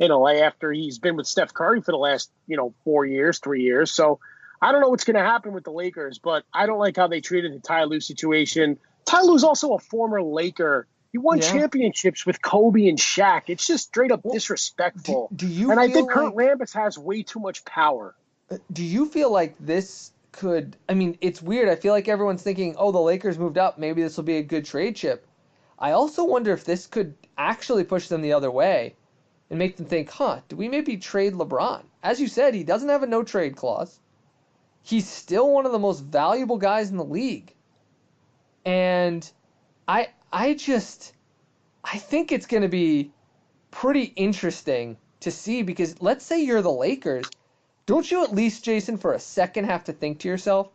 after he's been with Steph Curry for the last, 3 years. So I don't know what's going to happen with the Lakers, but I don't like how they treated the Ty Lue situation. Ty Lue's also a former Laker. He won Yeah. championships with Kobe and Shaq. It's just straight up disrespectful. Do you and I feel think Kurt like Rambis has way too much power. do you feel like this could? I mean, it's weird. I feel like everyone's thinking, "Oh, the Lakers moved up. Maybe this will be a good trade chip." I also wonder if this could actually push them the other way and make them think, "Huh, do we maybe trade LeBron?" As you said, he doesn't have a no trade clause. He's still one of the most valuable guys in the league. And I just I think it's going to be pretty interesting to see because let's say you're the Lakers, don't you at least, Jason, for a second have to think to yourself,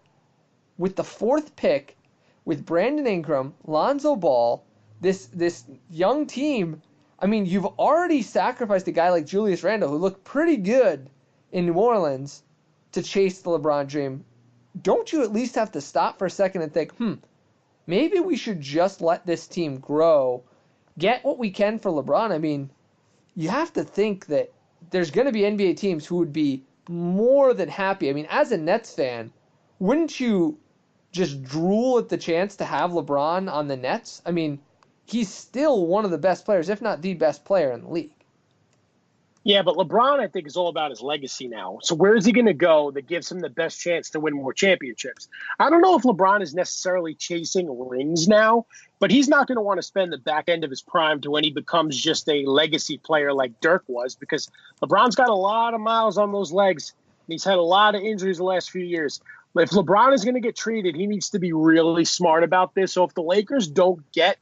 with the fourth pick, with Brandon Ingram, Lonzo Ball, this young team, I mean, you've already sacrificed a guy like Julius Randle who looked pretty good in New Orleans to chase the LeBron dream. Don't you at least have to stop for a second and think, maybe we should just let this team grow, get what we can for LeBron? I mean, you have to think that there's going to be NBA teams who would be more than happy. I mean, as a Nets fan, wouldn't you just drool at the chance to have LeBron on the Nets? I mean, he's still one of the best players, if not the best player in the league. Yeah, but LeBron, I think, is all about his legacy now. So where is he going to go that gives him the best chance to win more championships? I don't know if LeBron is necessarily chasing rings now, but he's not going to want to spend the back end of his prime to when he becomes just a legacy player like Dirk was, because LeBron's got a lot of miles on those legs, and he's had a lot of injuries the last few years. If LeBron is going to get traded, he needs to be really smart about this. So if the Lakers don't get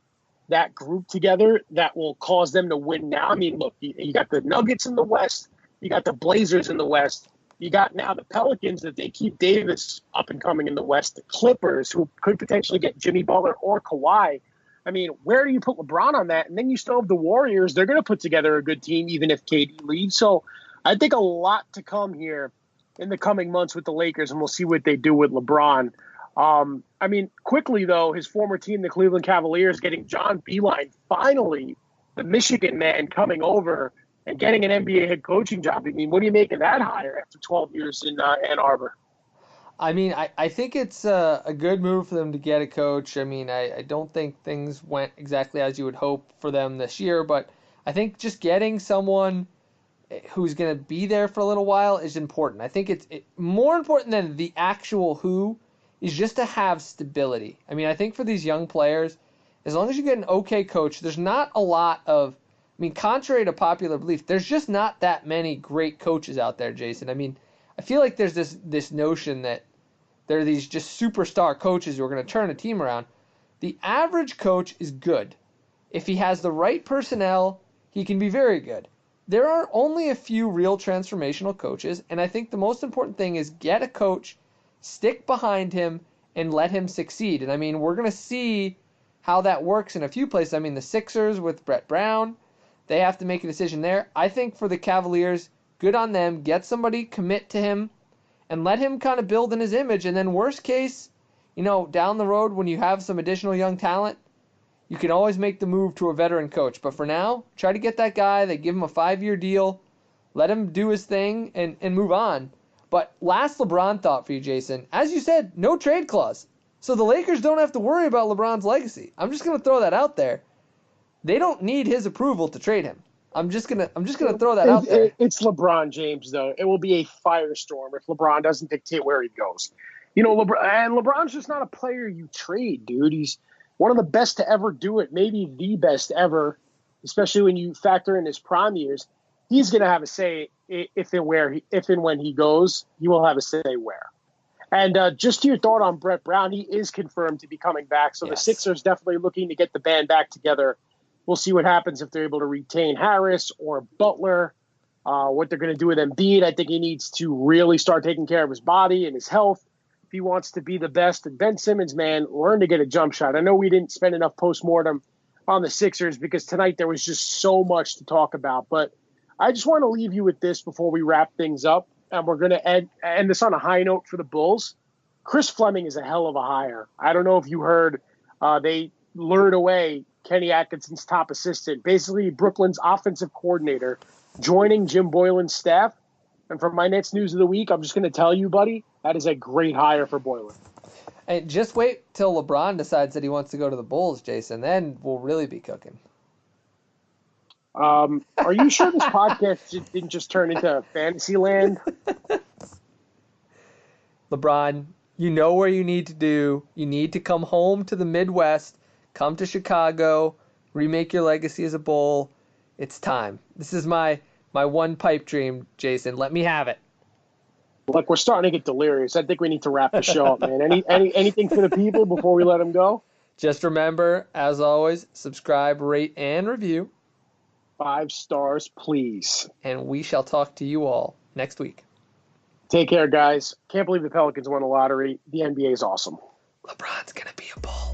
that group together, that will cause them to win now. I mean, look, you got the Nuggets in the West, you got the Blazers in the West, you got now the Pelicans that they keep Davis up and coming in the West, the Clippers who could potentially get Jimmy Butler or Kawhi. I mean, where do you put LeBron on that? And then you still have the Warriors. They're going to put together a good team even if KD leaves. So I think a lot to come here in the coming months with the Lakers, and we'll see what they do with LeBron. I mean, quickly, though, his former team, the Cleveland Cavaliers, getting John Beilein, finally, the Michigan man, coming over and getting an NBA head coaching job. I mean, what do you make of that hire after 12 years in Ann Arbor? I mean, I think it's a good move for them to get a coach. I mean, I don't think things went exactly as you would hope for them this year, but I think just getting someone who's going to be there for a little while is important. I think it's more important than the actual who is just to have stability. I mean, I think for these young players, as long as you get an okay coach, there's not a lot of, I mean, contrary to popular belief, there's just not that many great coaches out there, Jason. I mean, I feel like there's this notion that there are these just superstar coaches who are going to turn a team around. The average coach is good. If he has the right personnel, he can be very good. There are only a few real transformational coaches, and I think the most important thing is get a coach, stick behind him, and let him succeed. And I mean, we're going to see how that works in a few places. I mean, the Sixers with Brett Brown, they have to make a decision there. I think for the Cavaliers, good on them. Get somebody, commit to him, and let him kind of build in his image. And then worst case, down the road when you have some additional young talent, you can always make the move to a veteran coach. But for now, try to get that guy. They give him a 5-year deal. Let him do his thing and move on. But last LeBron thought for you, Jason. As you said, no trade clause. So the Lakers don't have to worry about LeBron's legacy. I'm just going to throw that out there. They don't need his approval to trade him. I'm just gonna throw that out there. It's LeBron James, though. It will be a firestorm if LeBron doesn't dictate where he goes. LeBron's just not a player you trade, dude. He's one of the best to ever do it, maybe the best ever, especially when you factor in his prime years. He's going to have a say if and when he goes. He will have a say where. And just to your thought on Brett Brown, he is confirmed to be coming back. So Yes. The Sixers definitely looking to get the band back together. We'll see what happens if they're able to retain Harris or Butler, what they're going to do with Embiid. I think he needs to really start taking care of his body and his health if he wants to be the best. And Ben Simmons, man, learn to get a jump shot. I know we didn't spend enough postmortem on the Sixers because tonight there was just so much to talk about. But I just want to leave you with this before we wrap things up. And we're going to end this on a high note for the Bulls. Chris Fleming is a hell of a hire. I don't know if you heard they lured away Kenny Atkinson's top assistant, basically Brooklyn's offensive coordinator, joining Jim Boylan's staff. And for my next news of the week, I'm just going to tell you, buddy, that is a great hire for Boylan. And just wait till LeBron decides that he wants to go to the Bulls, Jason. Then we'll really be cooking. Are you sure this podcast didn't just turn into fantasy land? LeBron, you know where you need to do. You need to come home to the Midwest, come to Chicago, remake your legacy as a Bull. It's time. This is my one pipe dream, Jason. Let me have it. Look, we're starting to get delirious. I think we need to wrap the show up, man. Anything for the people before we let them go? Just remember, as always, subscribe, rate, and review. 5 stars, please. And we shall talk to you all next week. Take care, guys. Can't believe the Pelicans won the lottery. The NBA is awesome. LeBron's going to be a Bull.